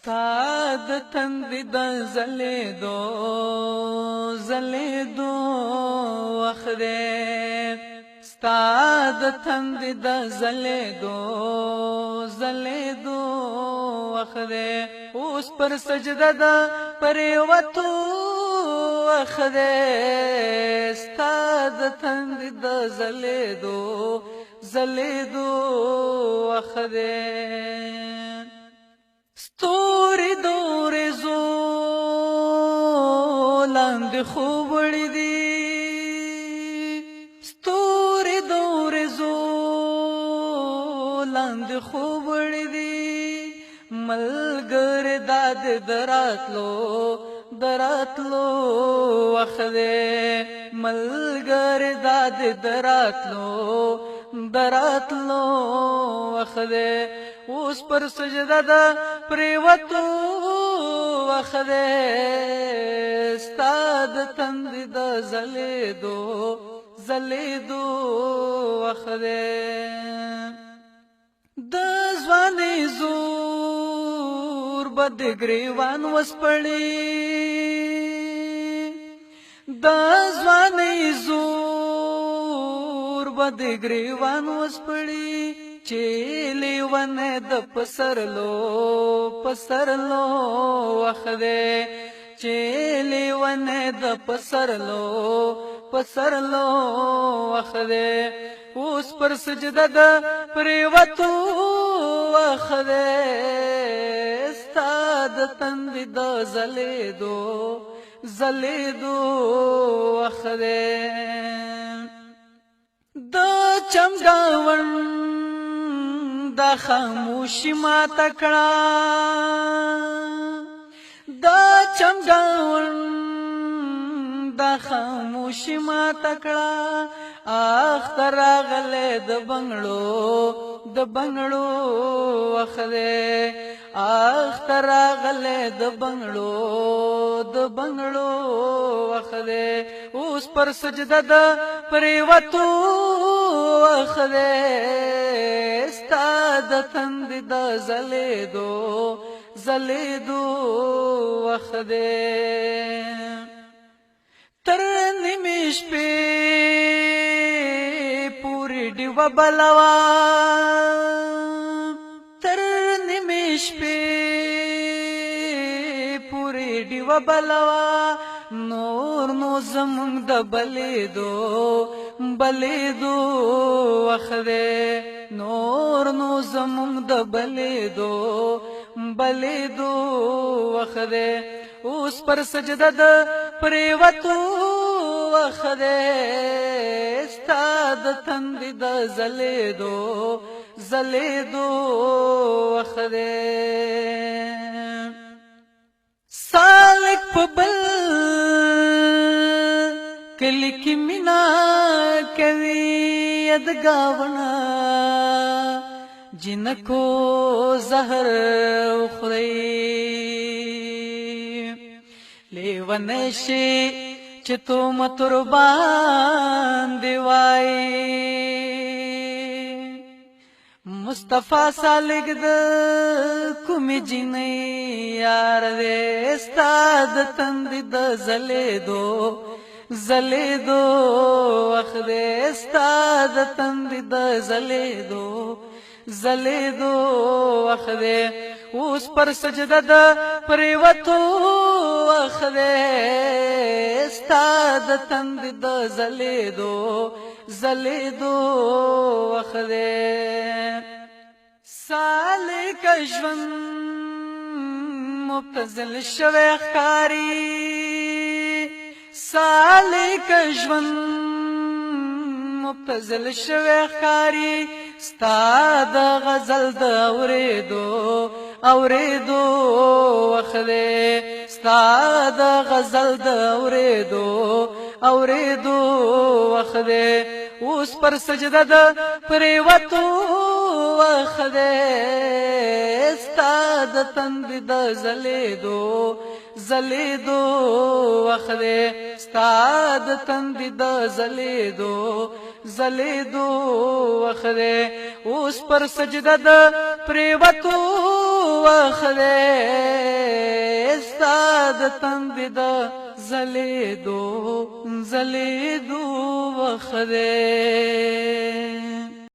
ستا د تندې د ځلېدو وخت دی، ستا د تندې د ځلېدو وخت دی، اوس پر سجده د پرېوتو وخت دی، ستا د تندې د ځلېدو وخت دی. ستوري د ورېځو لاندې خوب وړي دي، ستوري د ورېځو لاندې خوب وړي دي، ملګری دا د دراتلو وخت دی، ملګری دا د دراتلو وخت دی، اوس پر سجده د پرېوتو وخت دی، ستا د تندې د ځلېدو وخت دی. د ځوانۍ زور به د ګریوان وسپړي، د ځوانۍ زور به د ګریوان وسپړي، چې لیونی د پسرلو وخت دی، چې لیونی د پسرلو وخت دی، اوس پر سجده د پرېوتو وخت دی، ستا د تندې د ځلېدو وخت دی. د چمګاونډ دا خاموشي ماته کړه، دا چمګاونډ دا خاموشي ماته کړه، اختر راغلی د بنګړو وخت دی، اختر راغلی د بنګړو وخت دی، اوس پر سجده د پرېوتو وخت دی، ستا د تندې د ځلېدو وخت دی. تر نیمې شپې پورې ډیوه بلوه، تر نیمې شپې پورې ډیوه بلوه، نور نو زمونږ د بلېدو وخت دی، نور نو زمونږ د بلېدو وخت دی، اوس پر سجده د پرېوتو وخت دی، ستا د تندې د ځلېدو وخت دی. سالک په بل کلي کې مینا کوي، یادګاونه جنکو زهر وخوري، لیونی شي چې تهمت ورباندې وایي، مصطفی سالک د کومې جینۍ یار دی، ستا د تندې د ځلېدو وخت دی، ستا د تندې د ځلېدو وخت دی، اوس پر سجده د پرېوتو وخت دی، ستا د تندې د ځلېدو وخت دی. سالک ژوند مبتذل شوی ښکاري، سالک ژوند مبتذل شوی ښکاري، ستا د غزل د اورېدو وخت دی، ستا د غزل د اورېدو وخت دی، اوس پر سجده د پرېوتو وخت دی، ستا د تندې د ځلېدو وخت دی، ستا د تندې د ځلېدو وخت دی، اوس پر سجده د پرېوتو وخده استاد تند د زلیدو وخده